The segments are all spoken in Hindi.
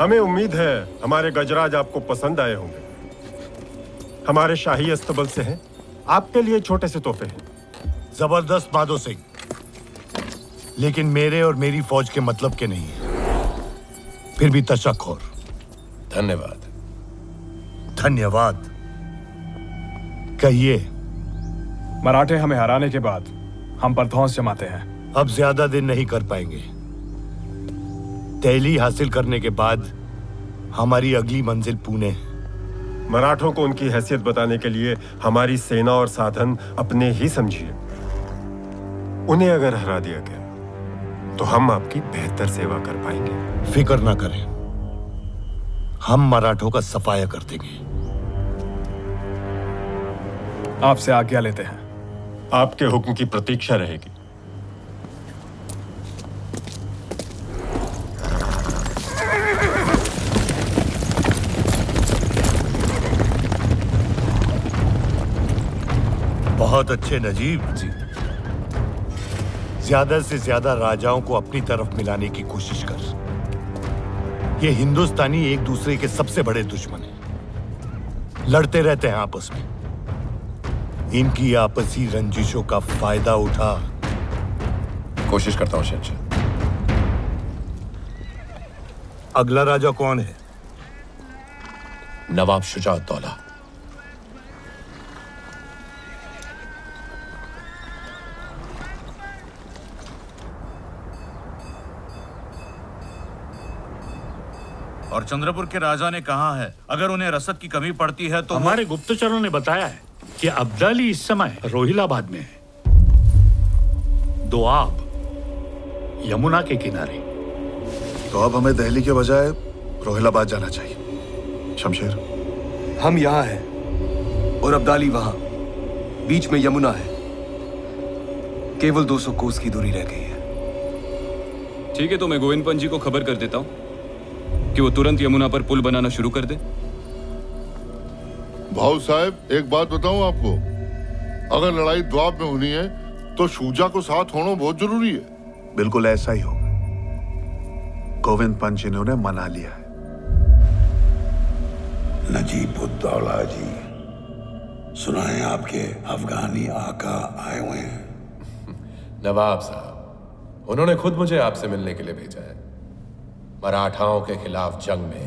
हमें उम्मीद है हमारे गजराज आपको पसंद आए होंगे। हमारे शाही अस्तबल से हैं, आपके लिए छोटे से तोहफे हैं। जबरदस्त माधो सिंह, लेकिन मेरे और मेरी फौज के मतलब के नहीं है। फिर भी तशक्कुर। धन्यवाद। धन्यवाद कहिए। मराठे हमें हराने के बाद हम पर धौंस जमाते हैं। अब ज्यादा दिन नहीं कर पाएंगे। दहली हासिल करने के बाद हमारी अगली मंजिल पुणे। मराठों को उनकी हैसियत बताने के लिए हमारी सेना और साधन अपने ही समझिए। उन्हें अगर हरा दिया गया तो हम आपकी बेहतर सेवा कर पाएंगे। फिक्र ना करें, हम मराठों का सफाया कर देंगे। आपसे आज्ञा लेते हैं। आपके हुक्म की प्रतीक्षा रहेगी। बहुत अच्छे नजीब जी। ज्यादा से ज्यादा राजाओं को अपनी तरफ मिलाने की कोशिश कर। ये हिंदुस्तानी एक दूसरे के सबसे बड़े दुश्मन हैं। लड़ते रहते हैं आपस में। इनकी आपसी रंजिशों का फायदा उठा। कोशिश करता हूं शहंशाह। अगला राजा कौन है? नवाब शुजाउद्दौला। और चंद्रपुर के राजा ने कहा है अगर उन्हें रसद की कमी पड़ती है तो हमारे गुप्तचरों ने बताया है कि अब्दाली इस समय रोहिलाबाद में है, दोआब, यमुना के किनारे। तो अब हमें दिल्ली के बजाय रोहिलाबाद जाना चाहिए। शमशेर, हम यहाँ हैं और अब्दाली वहां, बीच में यमुना है। केवल 200 कोस की दूरी रह गई है। ठीक है, तो मैं गोविंद पंत जी को खबर कर देता हूँ कि वो तुरंत यमुना पर पुल बनाना शुरू कर दे। भाऊ साहब, एक बात बताऊं आपको, अगर लड़ाई द्वाब में होनी है तो शूजा को साथ होना बहुत जरूरी है। बिल्कुल ऐसा ही होगा। गोविंद पंत जी ने उन्हें मना लिया है। नजीबुद्दौला जी, सुना है आपके अफगानी आका आए हुए हैं। नवाब साहब, उन्होंने खुद मुझे आपसे मिलने के लिए भेजा है। मराठाओं के खिलाफ जंग में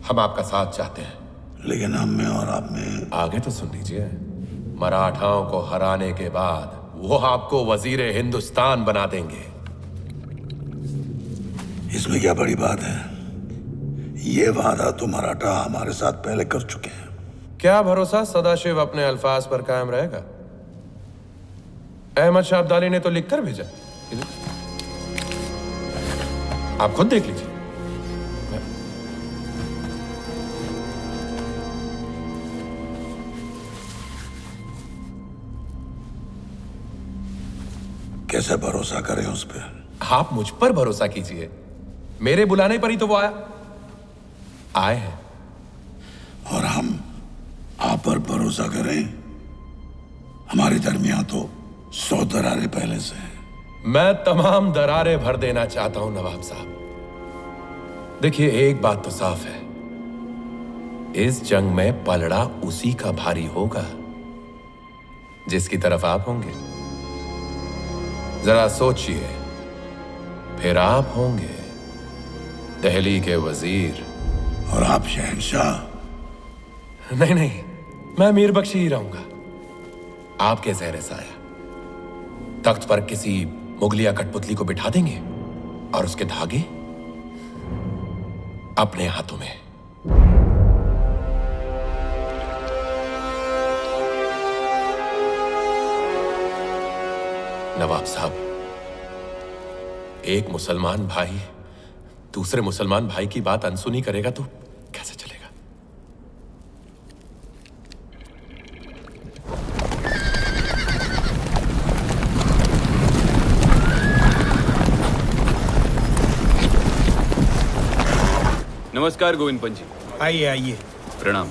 हम आपका साथ चाहते हैं। लेकिन हम में और आप में। आगे तो सुन लीजिए। मराठाओं को हराने के बाद वो आपको वजीर हिंदुस्तान बना देंगे। इसमें क्या बड़ी बात है? ये वादा तो मराठा हमारे साथ पहले कर चुके हैं। क्या भरोसा सदाशिव अपने अल्फाज पर कायम रहेगा? अहमद शाह अब्दाली ने तो लिखकर भेजा, आप खुद देख लीजिए। कैसे भरोसा करें उस पर? आप मुझ पर भरोसा कीजिए। मेरे बुलाने पर ही तो वो आए हैं। और हम आप पर भरोसा करें? हमारे दरमियान तो 100 दरारें पहले से हैं। मैं तमाम दरारें भर देना चाहता हूं नवाब साहब। देखिए, एक बात तो साफ है, इस जंग में पलड़ा उसी का भारी होगा जिसकी तरफ आप होंगे। जरा सोचिए, फिर आप होंगे दिल्ली के वजीर। और आप शहंशाह? नहीं नहीं, मैं मीर बख्शी ही रहूंगा, आपके ज़ेरे साया। तख्त पर किसी मुगलिया कठपुतली को बिठा देंगे और उसके धागे अपने हाथों में। नवाब साहब, एक मुसलमान भाई दूसरे मुसलमान भाई की बात अनसुनी करेगा तो कैसे चलेगा? नमस्कार गोविंद पंत जी। आइए आइए। प्रणाम।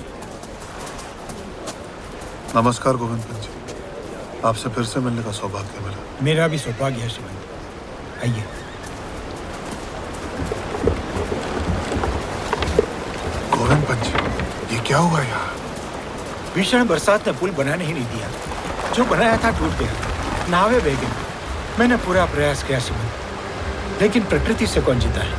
नमस्कार गोविंद पंत जी, आपसे फिर से मिलने का सौभाग्य मिला। मेरा भी सौभाग्य है शिवन। आइए। क्या हुआ यहाँ? भीषण बरसात ने पुल बनाने ही नहीं दिया। जो बनाया था टूट गया, नावें बह गई। मैंने पूरा प्रयास किया सिमन, लेकिन प्रकृति से कौन जीता है?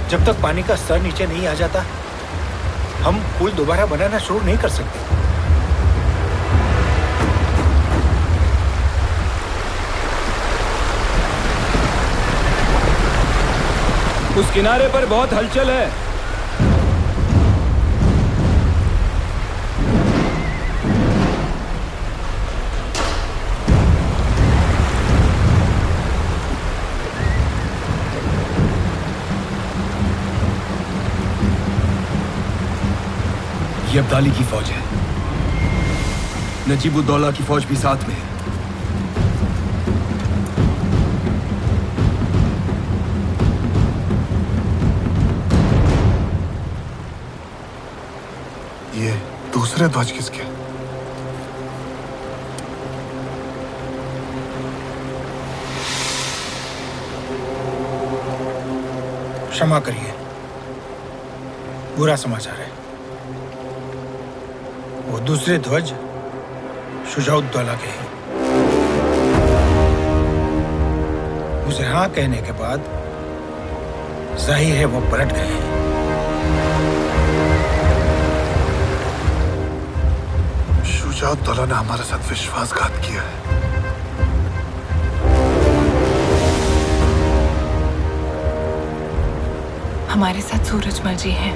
जब तक पानी का स्तर नीचे नहीं आ जाता, हम पुल दोबारा बनाना शुरू नहीं कर सकते। उस किनारे पर बहुत हलचल है। ये अब्दाली की फौज है। नजीबुद्दौला की फौज भी साथ में है। ये दूसरे ध्वज किसके? क्षमा करिए, बुरा समाचार है। वो दूसरे ध्वज शुजाउद्दौला के हैं। उसे हाँ कहने के बाद जाहिर है वो पलट गए हैं। शुजाउद्दौला ने हमारे साथ विश्वासघात किया है। हमारे साथ सूरजमल जी हैं।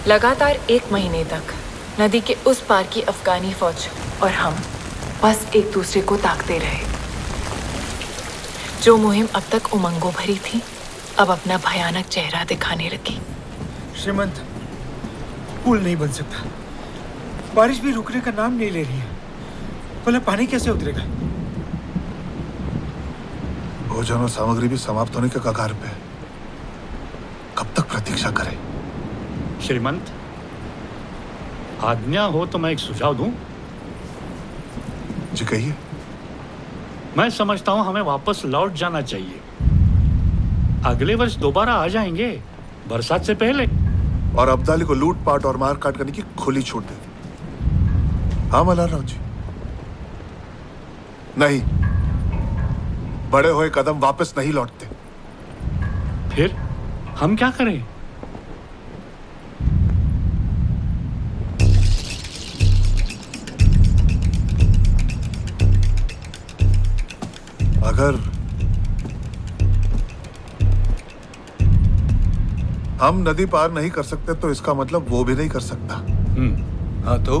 लगातार 1 महीने तक नदी के उस पार की अफगानी फौज और हम बस एक दूसरे को ताकते रहे। जो मुहिम अब तक उमंगों भरी थी, अब अपना भयानक चेहरा दिखाने लगी। श्रीमंत, पुल नहीं बन सकता। बारिश भी रुकने का नाम नहीं ले रही है। भला पानी कैसे उतरेगा? भोजन और सामग्री भी समाप्त होने के कगार पे। कब तक प्रतीक्षा करें? श्रीमंत, आज्ञा हो तो मैं एक सुझाव दूं? जी कहिए। मैं समझता हूं हमें वापस लौट जाना चाहिए। अगले वर्ष दोबारा आ जाएंगे, बरसात से पहले। और अब्दाली को लूटपाट और मारकाट करने की खुली छूट दे दी। हाँ मल्हारराव जी। नहीं, बड़े हुए कदम वापस नहीं लौटते। फिर हम क्या करें? अगर हम नदी पार नहीं कर सकते तो इसका मतलब वो भी नहीं कर सकता। हाँ तो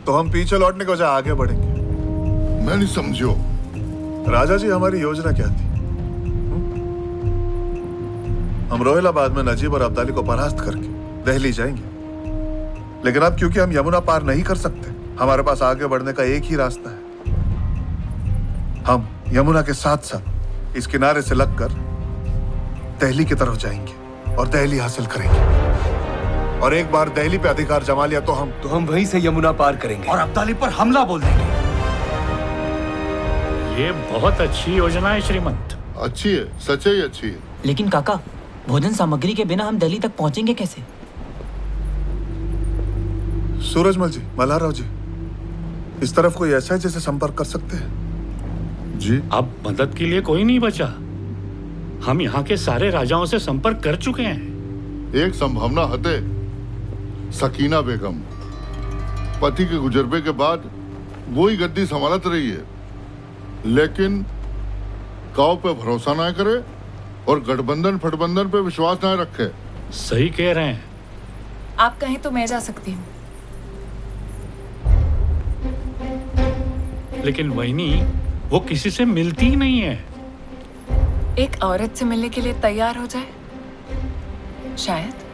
हम पीछे लौटने के बजाय आगे बढ़ेंगे। मैं नहीं समझो। राजा जी, हमारी योजना क्या थी? हम रोहिलाबाद में नजीब और अब्दाली को परास्त करके दिल्ली जाएंगे। लेकिन अब क्योंकि हम यमुना पार नहीं कर सकते, हमारे पास आगे बढ़ने का एक ही रास्ता है। हम यमुना के साथ साथ इस किनारे से लगकर दिल्ली की तरफ जाएंगे और दिल्ली हासिल करेंगे। और एक बार दिल्ली पे अधिकार जमा लिया तो हम वहीं से यमुना पार करेंगे और अब्दाली पर हमला बोल देंगे। ये बहुत अच्छी योजना है श्रीमंत। अच्छी है, सच ही अच्छी है। लेकिन काका, भोजन सामग्री के बिना हम दिल्ली तक पहुंचेंगे कैसे? सूरजमल जी, मल्हारराव जी, इस तरफ कोई ऐसा है जिसे संपर्क कर सकते हैं? जी, अब मदद के लिए कोई नहीं बचा। हम यहाँ के सारे राजाओं से संपर्क कर चुके हैं। एक संभावना हते सकीना बेगम, पति के गुजरबे के बाद वो ही गद्दी संभालत रही है, लेकिन गांव पे भरोसा ना करे और गठबंधन फटबंधन पे विश्वास ना रखे। सही कह रहे हैं। आप कहें तो मैं जा सकती हूँ। लेकिन वहीनी, वो किसी से मिलती ही नहीं है। एक औरत से मिलने के लिए तैयार हो जाए, शायद।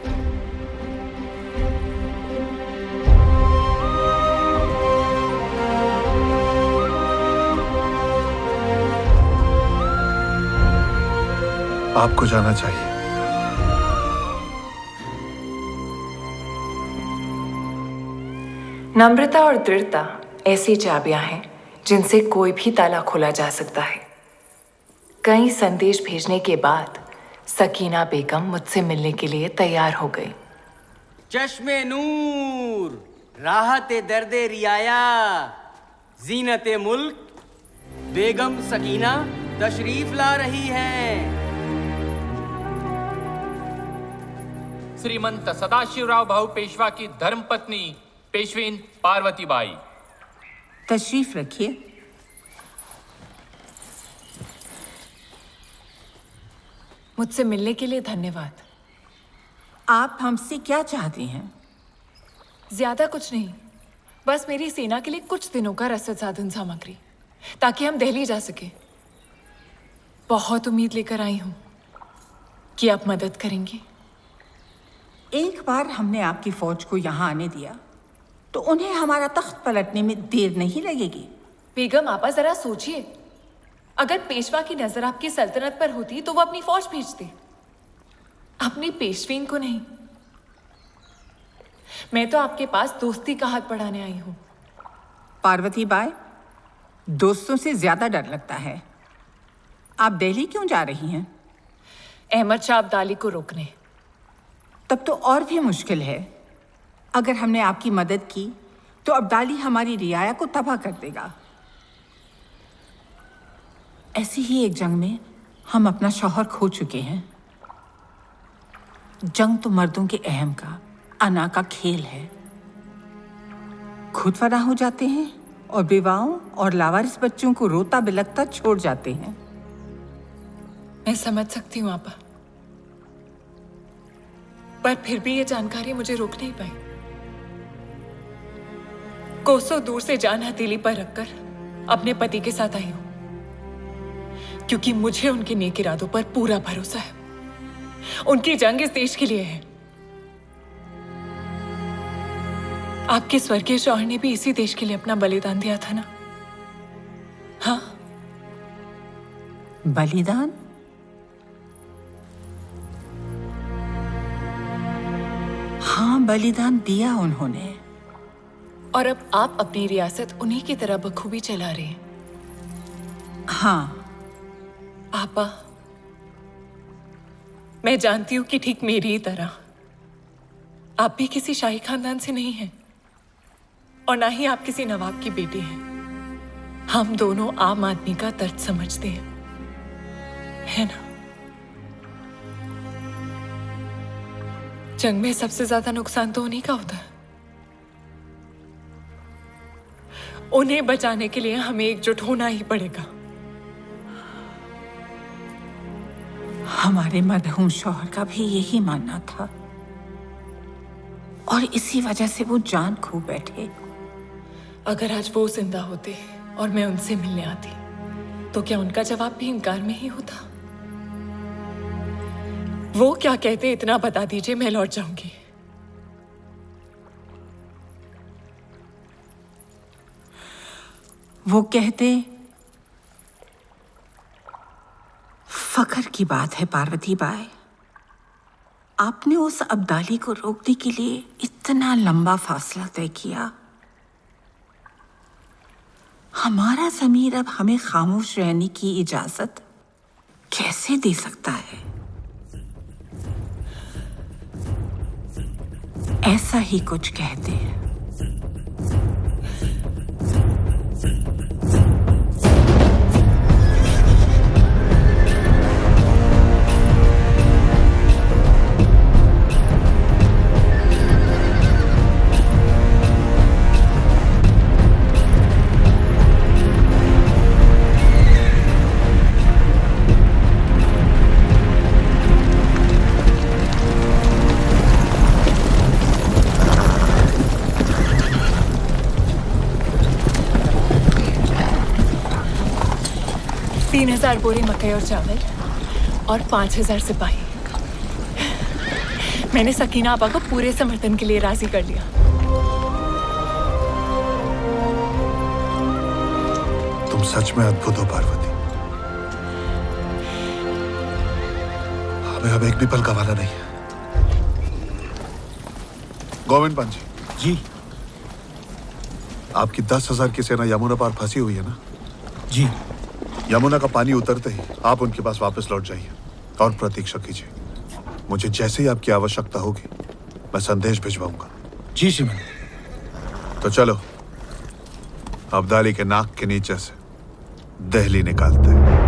आपको जाना चाहिए। नम्रता और दृढ़ता ऐसी चाबियां हैं जिनसे कोई भी ताला खोला जा सकता है। कई संदेश भेजने के बाद सकीना बेगम मुझसे मिलने के लिए तैयार हो गई। चश्मे नूर, राहते दर्दे रियाया, जीनते मुल्क, बेगम सकीना तशरीफ ला रही है। श्रीमंत सदाशिवराव भाऊ पेशवा की धर्मपत्नी पेशवीन पार्वती बाई। तशरीफ रखिए। मुझसे मिलने के लिए धन्यवाद। आप हमसे क्या चाहती हैं? ज्यादा कुछ नहीं, बस मेरी सेना के लिए कुछ दिनों का रसद साधन सामग्री, ताकि हम दिल्ली जा सके। बहुत उम्मीद लेकर आई हूं कि आप मदद करेंगी। एक बार हमने आपकी फौज को यहाँ आने दिया तो उन्हें हमारा तख्त पलटने में देर नहीं लगेगी। बेगम आपा, जरा सोचिए, अगर पेशवा की नजर आपकी सल्तनत पर होती तो वो अपनी फौज भेजते, अपनी पेशवीन को नहीं। मैं तो आपके पास दोस्ती का हाथ बढ़ाने आई हूं। पार्वती बाई, दोस्तों से ज्यादा डर लगता है। आप दिल्ली क्यों जा रही हैं? अहमद शाह अब्दाली को रोकने। तब तो और भी मुश्किल है। अगर हमने आपकी मदद की तो अब्दाली हमारी रियाया को तबाह कर देगा। ऐसी ही एक जंग में हम अपना शौहर खो चुके हैं। जंग तो मर्दों के अहम का, अना का खेल है। खुद फना हो जाते हैं और बेवाओं और लावारिस बच्चों को रोता बिलखता छोड़ जाते हैं। मैं समझ सकती हूँ आपा, पर फिर भी ये जानकारी मुझे रोक नहीं पाई। कोसों दूर से जान हथेली पर रखकर अपने पति के साथ आई हूं, क्योंकि मुझे उनके नेक इरादों पर पूरा भरोसा है। उनकी जंग इस देश के लिए है। आपके स्वर्गीय शौहर ने भी इसी देश के लिए अपना बलिदान दिया था ना? हाँ। बलिदान? हाँ, बलिदान दिया उन्होंने। और अब आप अपनी रियासत उन्हीं की तरह बखूबी चला रहे हैं। हाँ आपा, मैं जानती हूं कि ठीक मेरी ही तरह आप भी किसी शाही खानदान से नहीं हैं, और ना ही आप किसी नवाब की बेटी हैं। हम दोनों आम आदमी का दर्द समझते हैं, है ना? जंग में सबसे ज्यादा नुकसान तो उन्हीं का होता है। उन्हें बचाने के लिए हमें एकजुट होना ही पड़ेगा। हमारे मरहूम शौहर का भी यही मानना था, और इसी वजह से वो जान खो बैठे। अगर आज वो जिंदा होते और मैं उनसे मिलने आती, तो क्या उनका जवाब भी इनकार में ही होता? वो क्या कहते, इतना बता दीजिए, मैं लौट जाऊंगी। वो कहते, फख्र की बात है पार्वती बाई, आपने उस अब्दाली को रोकने के लिए इतना लंबा फासला तय किया। हमारा ज़मीर अब हमें खामोश रहने की इजाजत कैसे दे सकता है? ऐसा ही कुछ कहते हैं। तीन 3,000 बोरे मकई और चावल और 5,000 सिपाही। मैंने सकीना आपा को पूरे समर्थन के लिए राजी कर लिया। तुम सच में अद्भुत हो पार्वती। हमें अब एक भी पल गंवाना नहीं है। गोविंद पंत जी, आपकी 10,000 की सेना यमुना पार फंसी हुई है ना? जी। यमुना का पानी उतरते ही आप उनके पास वापस लौट जाइए और प्रतीक्षा कीजिए। मुझे जैसे ही आपकी आवश्यकता होगी मैं संदेश भिजवाऊंगा। जी श्रीमान। तो चलो अब्दाली के नाक के नीचे से दिल्ली निकालते हैं।